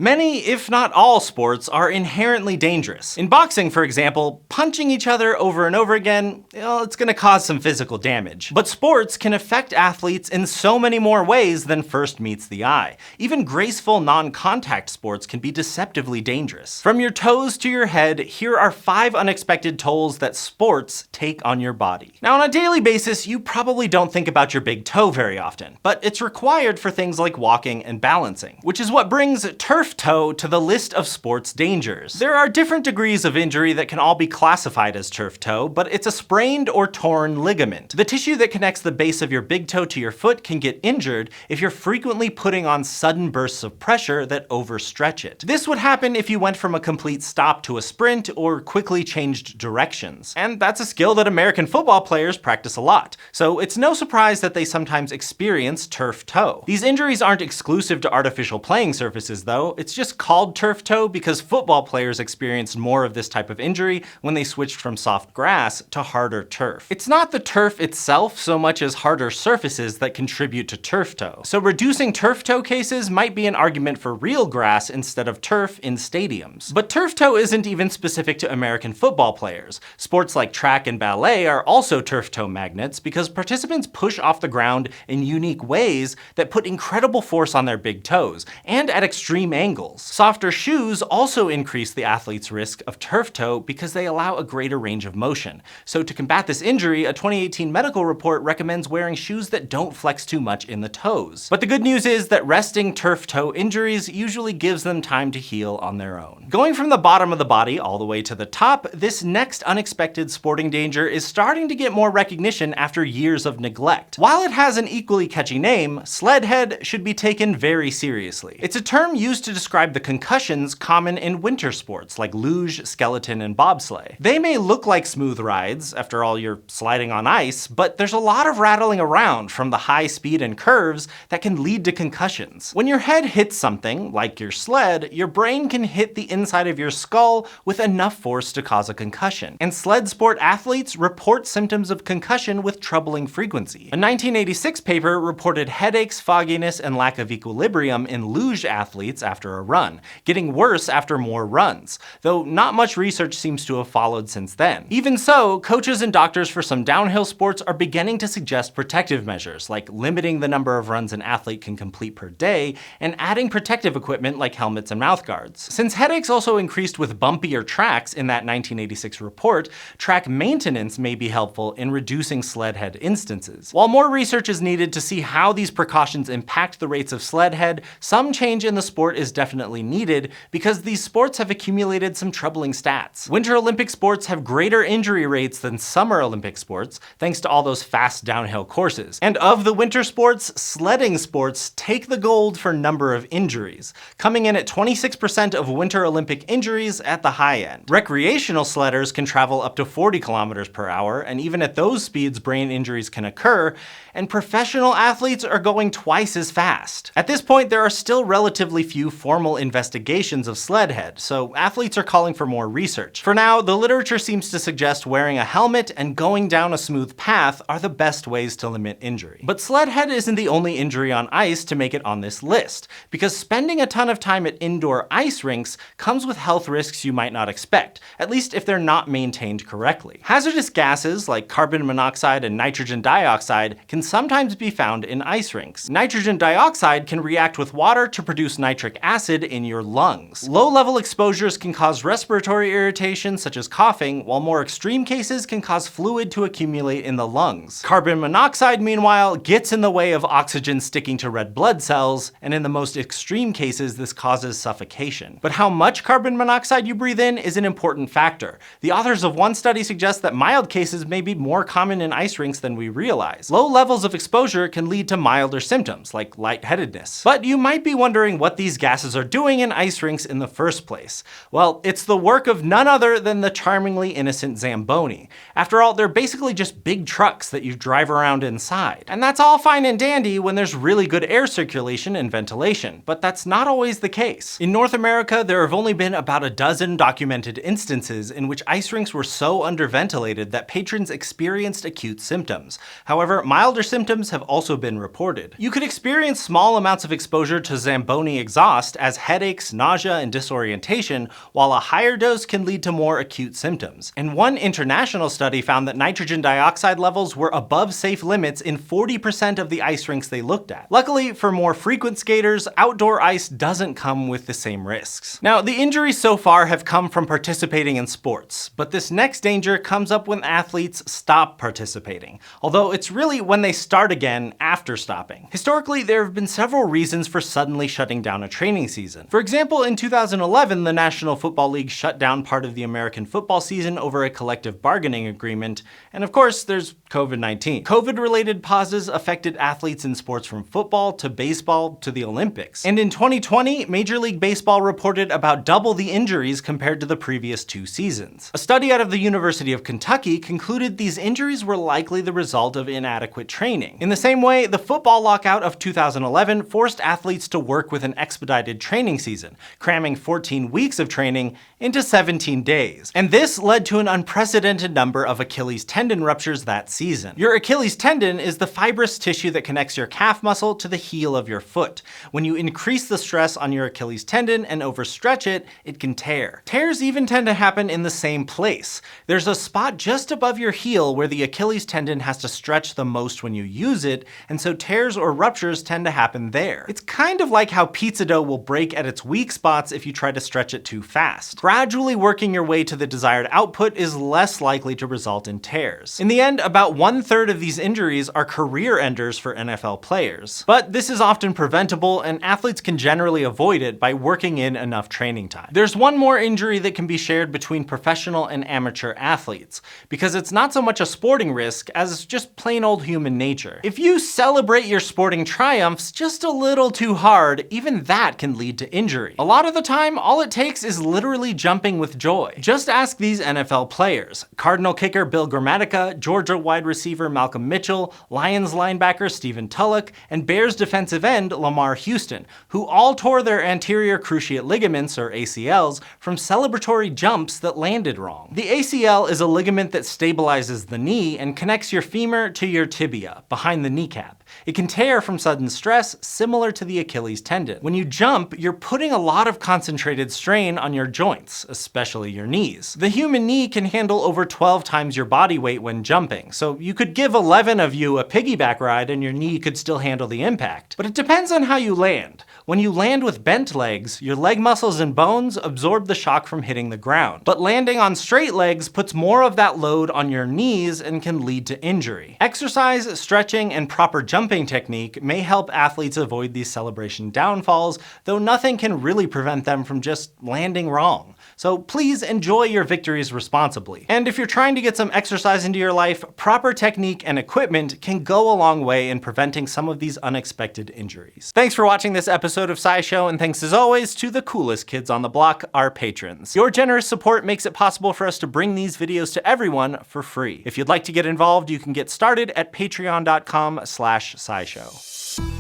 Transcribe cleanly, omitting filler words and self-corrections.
Many, if not all, sports are inherently dangerous. In boxing, for example, punching each other over and over again, it's gonna cause some physical damage. But sports can affect athletes in so many more ways than first meets the eye. Even graceful non-contact sports can be deceptively dangerous. From your toes to your head, here are 5 unexpected tolls that sports take on your body. Now, on a daily basis, you probably don't think about your big toe very often, but it's required for things like walking and balancing, which is what brings turf toe to the list of sports dangers. There are different degrees of injury that can all be classified as turf toe, but it's a sprained or torn ligament. The tissue that connects the base of your big toe to your foot can get injured if you're frequently putting on sudden bursts of pressure that overstretch it. This would happen if you went from a complete stop to a sprint or quickly changed directions. And that's a skill that American football players practice a lot, so it's no surprise that they sometimes experience turf toe. These injuries aren't exclusive to artificial playing surfaces though. It's just called turf toe because football players experienced more of this type of injury when they switched from soft grass to harder turf. It's not the turf itself so much as harder surfaces that contribute to turf toe. So reducing turf toe cases might be an argument for real grass instead of turf in stadiums. But turf toe isn't even specific to American football players. Sports like track and ballet are also turf toe magnets because participants push off the ground in unique ways that put incredible force on their big toes, and at extreme angles. Softer shoes also increase the athlete's risk of turf toe because they allow a greater range of motion. So to combat this injury, a 2018 medical report recommends wearing shoes that don't flex too much in the toes. But the good news is that resting turf toe injuries usually gives them time to heal on their own. Going from the bottom of the body all the way to the top, this next unexpected sporting danger is starting to get more recognition after years of neglect. While it has an equally catchy name, sled head should be taken very seriously. It's a term used to describe the concussions common in winter sports like luge, skeleton, and bobsleigh. They may look like smooth rides, after all you're sliding on ice, but there's a lot of rattling around from the high speed and curves that can lead to concussions. When your head hits something, like your sled, your brain can hit the inside of your skull with enough force to cause a concussion. And sled sport athletes report symptoms of concussion with troubling frequency. A 1986 paper reported headaches, fogginess, and lack of equilibrium in luge athletes after a run, getting worse after more runs, though not much research seems to have followed since then. Even so, coaches and doctors for some downhill sports are beginning to suggest protective measures, like limiting the number of runs an athlete can complete per day, and adding protective equipment like helmets and mouthguards. Since headaches also increased with bumpier tracks in that 1986 report, track maintenance may be helpful in reducing sled head instances. While more research is needed to see how these precautions impact the rates of sled head, some change in the sport is definitely needed because these sports have accumulated some troubling stats. Winter Olympic sports have greater injury rates than summer Olympic sports, thanks to all those fast downhill courses. And of the winter sports, sledding sports take the gold for number of injuries, coming in at 26% of Winter Olympic injuries at the high end. Recreational sledders can travel up to 40 kilometers per hour, and even at those speeds, brain injuries can occur, and professional athletes are going twice as fast. At this point, there are still relatively few formal investigations of sled head, so athletes are calling for more research. For now, the literature seems to suggest wearing a helmet and going down a smooth path are the best ways to limit injury. But sled head isn't the only injury on ice to make it on this list, because spending a ton of time at indoor ice rinks comes with health risks you might not expect, at least if they're not maintained correctly. Hazardous gases like carbon monoxide and nitrogen dioxide can sometimes be found in ice rinks. Nitrogen dioxide can react with water to produce nitric acid in your lungs. Low-level exposures can cause respiratory irritation such as coughing, while more extreme cases can cause fluid to accumulate in the lungs. Carbon monoxide, meanwhile, gets in the way of oxygen sticking to red blood cells, and in the most extreme cases, this causes suffocation. But how much carbon monoxide you breathe in is an important factor. The authors of one study suggest that mild cases may be more common in ice rinks than we realize. Low levels of exposure can lead to milder symptoms, like lightheadedness. But you might be wondering what these gases are doing in ice rinks in the first place. Well, it's the work of none other than the charmingly innocent Zamboni. After all, they're basically just big trucks that you drive around inside. And that's all fine and dandy when there's really good air circulation and ventilation, but that's not always the case. In North America, there have only been about a dozen documented instances in which ice rinks were so underventilated that patrons experienced acute symptoms. However, milder symptoms have also been reported. You could experience small amounts of exposure to Zamboni exhaust robust as headaches, nausea, and disorientation, while a higher dose can lead to more acute symptoms. And one international study found that nitrogen dioxide levels were above safe limits in 40% of the ice rinks they looked at. Luckily, for more frequent skaters, outdoor ice doesn't come with the same risks. Now, the injuries so far have come from participating in sports, but this next danger comes up when athletes stop participating, although it's really when they start again after stopping. Historically, there have been several reasons for suddenly shutting down a training season. For example, in 2011, the National Football League shut down part of the American football season over a collective bargaining agreement, and of course, there's COVID-19. COVID-related pauses affected athletes in sports from football to baseball to the Olympics. And in 2020, Major League Baseball reported about double the injuries compared to the previous 2 seasons. A study out of the University of Kentucky concluded these injuries were likely the result of inadequate training. In the same way, the football lockout of 2011 forced athletes to work with an expedited training season, cramming 14 weeks of training into 17 days. And this led to an unprecedented number of Achilles tendon ruptures that season. Your Achilles tendon is the fibrous tissue that connects your calf muscle to the heel of your foot. When you increase the stress on your Achilles tendon and overstretch it, it can tear. Tears even tend to happen in the same place. There's a spot just above your heel where the Achilles tendon has to stretch the most when you use it, and so tears or ruptures tend to happen there. It's kind of like how pizza dough will break at its weak spots if you try to stretch it too fast. Gradually working your way to the desired output is less likely to result in tears. In the end, about 1/3 of these injuries are career enders for NFL players. But this is often preventable, and athletes can generally avoid it by working in enough training time. There's one more injury that can be shared between professional and amateur athletes, because it's not so much a sporting risk as just plain old human nature. If you celebrate your sporting triumphs just a little too hard, even that can lead to injury. A lot of the time, all it takes is literally jumping with joy. Just ask these NFL players: Cardinal kicker Bill Gramatica, Georgia wide receiver Malcolm Mitchell, Lions linebacker Stephen Tulloch, and Bears defensive end Lamar Houston, who all tore their anterior cruciate ligaments, or ACLs, from celebratory jumps that landed wrong. The ACL is a ligament that stabilizes the knee and connects your femur to your tibia, behind the kneecap. It can tear from sudden stress, similar to the Achilles tendon. When you jump, you're putting a lot of concentrated strain on your joints, especially your knees. The human knee can handle over 12 times your body weight when jumping, so you could give 11 of you a piggyback ride and your knee could still handle the impact. But it depends on how you land. When you land with bent legs, your leg muscles and bones absorb the shock from hitting the ground. But landing on straight legs puts more of that load on your knees and can lead to injury. Exercise, stretching, and proper jumping technique may help athletes avoid these celebration downfalls, though nothing can really prevent them from just landing wrong. So please enjoy your victories responsibly. And if you're trying to get some exercise into your life, proper technique and equipment can go a long way in preventing some of these unexpected injuries. Thanks for watching this episode of SciShow, and thanks as always to the coolest kids on the block, our patrons. Your generous support makes it possible for us to bring these videos to everyone for free. If you'd like to get involved, you can get started at patreon.com/SciShow.